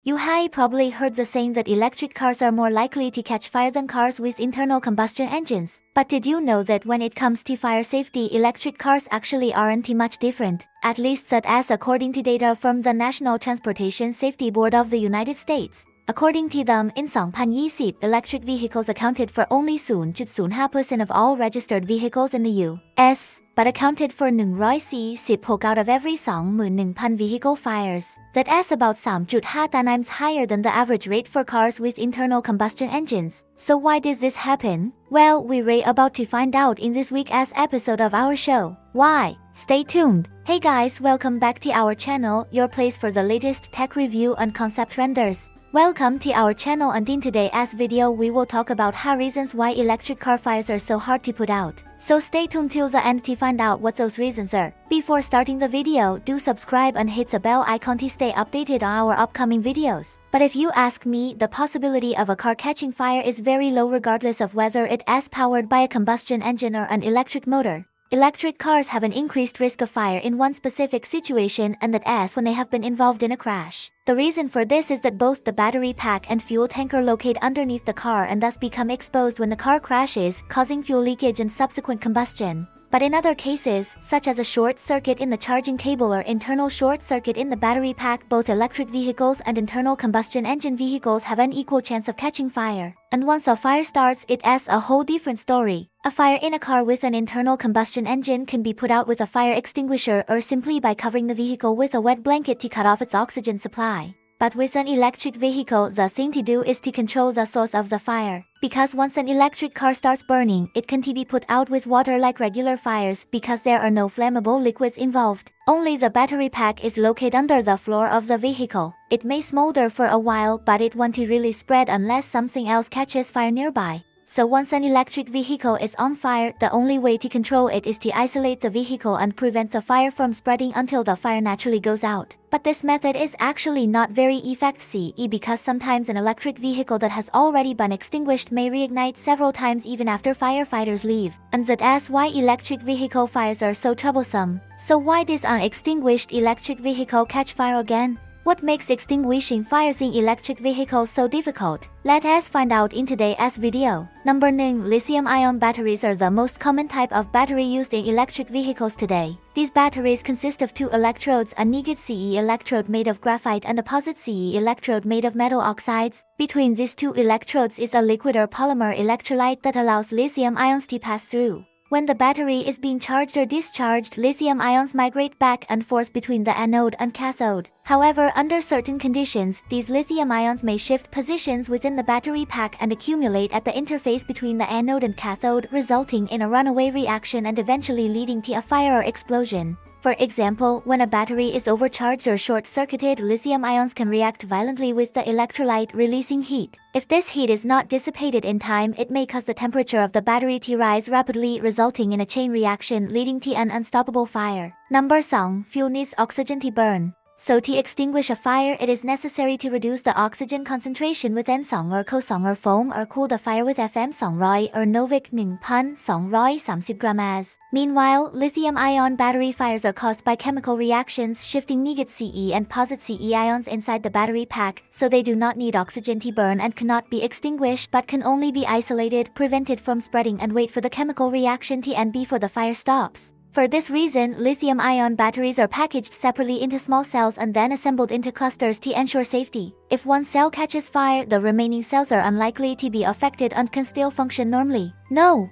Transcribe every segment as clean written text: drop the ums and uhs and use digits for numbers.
You have probably heard the saying that electric cars are more likely to catch fire than cars with internal combustion engines. But did you know that when it comes to fire safety, electric cars actually aren't much different? At least that as according to data from the National Transportation Safety Board of the United States. According to them, in 2020, electric vehicles accounted for only 0.05% of all registered vehicles in the U.S., but accounted for 146 out of every 21,000 vehicle fires. That's about 3.5 times higher than the average rate for cars with internal combustion engines. So why does this happen? Well, we're about to find out in this week's episode of our show. Why? Stay tuned! Hey guys, welcome back to our channel, your place for the latest tech review and concept renders. Welcome to our channel, and in today's video we will talk about how reasons why electric car fires are so hard to put out. So stay tuned till the end to find out what those reasons are. Before starting the video, do subscribe and hit the bell icon to stay updated on our upcoming videos. But if you ask me, the possibility of a car catching fire is very low regardless of whether it is powered by a combustion engine or an electric motor. Electric cars have an increased risk of fire in one specific situation, and that is when they have been involved in a crash. The reason for this is that both the battery pack and fuel tank are located underneath the car and thus become exposed when the car crashes, causing fuel leakage and subsequent combustion. But in other cases, such as a short circuit in the charging cable or internal short circuit in the battery pack, both electric vehicles and internal combustion engine vehicles have an equal chance of catching fire. And once a fire starts, it is a whole different story. A fire in a car with an internal combustion engine can be put out with a fire extinguisher or simply by covering the vehicle with a wet blanket to cut off its oxygen supply. But with an electric vehicle, the thing to do is to control the source of the fire. Because once an electric car starts burning, it can't be put out with water like regular fires because there are no flammable liquids involved. Only the battery pack is located under the floor of the vehicle. It may smolder for a while, but it won't really spread unless something else catches fire nearby. So once an electric vehicle is on fire, the only way to control it is to isolate the vehicle and prevent the fire from spreading until the fire naturally goes out. But this method is actually not very effective because sometimes an electric vehicle that has already been extinguished may reignite several times even after firefighters leave. And that is why electric vehicle fires are so troublesome. So why does an extinguished electric vehicle catch fire again? What makes extinguishing fires in electric vehicles so difficult? Let us find out in today's video. Number 9. Lithium-ion batteries are the most common type of battery used in electric vehicles today. These batteries consist of two electrodes, a negative Ce electrode made of graphite and a positive Ce electrode made of metal oxides. Between these two electrodes is a liquid or polymer electrolyte that allows lithium ions to pass through. When the battery is being charged or discharged, lithium ions migrate back and forth between the anode and cathode. However, under certain conditions, these lithium ions may shift positions within the battery pack and accumulate at the interface between the anode and cathode, resulting in a runaway reaction and eventually leading to a fire or explosion. For example, when a battery is overcharged or short-circuited, lithium ions can react violently with the electrolyte, releasing heat. If this heat is not dissipated in time, it may cause the temperature of the battery to rise rapidly, resulting in a chain reaction leading to an unstoppable fire. Number 10. Fuel needs oxygen to burn. So to extinguish a fire, it is necessary to reduce the oxygen concentration within xăng or co-xăng or foam, or cool the fire with FM 200 or Novik 1,230 grams. Meanwhile, lithium-ion battery fires are caused by chemical reactions shifting negative Ce and positive Ce ions inside the battery pack, so they do not need oxygen to burn and cannot be extinguished but can only be isolated, prevented from spreading, and wait for the chemical reaction to end before the fire stops. For this reason, lithium-ion batteries are packaged separately into small cells and then assembled into clusters to ensure safety. If one cell catches fire, the remaining cells are unlikely to be affected and can still function normally. No.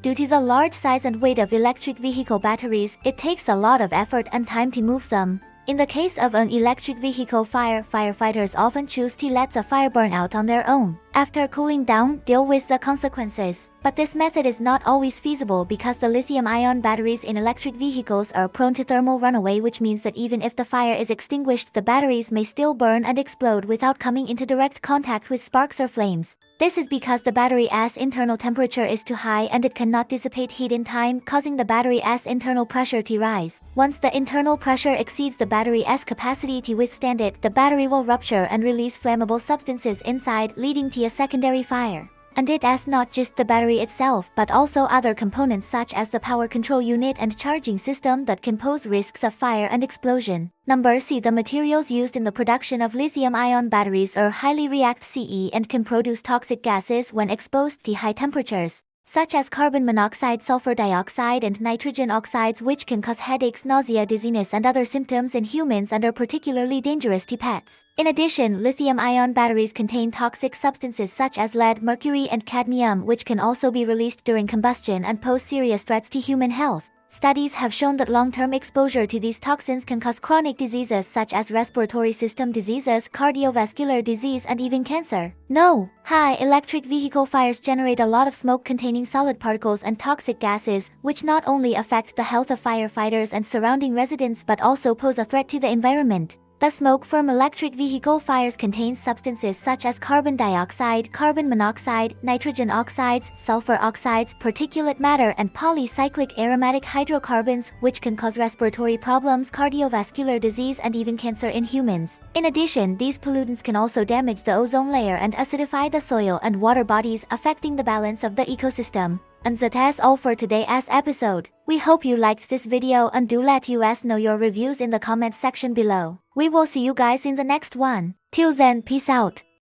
Due to the large size and weight of electric vehicle batteries, it takes a lot of effort and time to move them. In the case of an electric vehicle fire, firefighters often choose to let the fire burn out on their own. After cooling down, deal with the consequences. But this method is not always feasible because the lithium-ion batteries in electric vehicles are prone to thermal runaway, which means that even if the fire is extinguished, the batteries may still burn and explode without coming into direct contact with sparks or flames. This is because the battery's internal temperature is too high and it cannot dissipate heat in time, causing the battery's internal pressure to rise. Once the internal pressure exceeds the battery's capacity to withstand it, the battery will rupture and release flammable substances inside, leading to a secondary fire. And it has not just the battery itself but also other components such as the power control unit and charging system that can pose risks of fire and explosion. Number C. The materials used in the production of lithium-ion batteries are highly react CE and can produce toxic gases when exposed to high temperatures, such as carbon monoxide, sulfur dioxide, and nitrogen oxides, which can cause headaches, nausea, dizziness, and other symptoms in humans and are particularly dangerous to pets. In addition, lithium-ion batteries contain toxic substances such as lead, mercury, and cadmium, which can also be released during combustion and pose serious threats to human health. Studies have shown that long-term exposure to these toxins can cause chronic diseases such as respiratory system diseases, cardiovascular disease, and even cancer. No. High electric vehicle fires generate a lot of smoke containing solid particles and toxic gases, which not only affect the health of firefighters and surrounding residents but also pose a threat to the environment. The smoke from electric vehicle fires contains substances such as carbon dioxide, carbon monoxide, nitrogen oxides, sulfur oxides, particulate matter, and polycyclic aromatic hydrocarbons, which can cause respiratory problems, cardiovascular disease, and even cancer in humans. In addition, these pollutants can also damage the ozone layer and acidify the soil and water bodies, affecting the balance of the ecosystem. And that's all for today's episode. We hope you liked this video and do let us know your reviews in the comment section below. We will see you guys in the next one. Till then, peace out.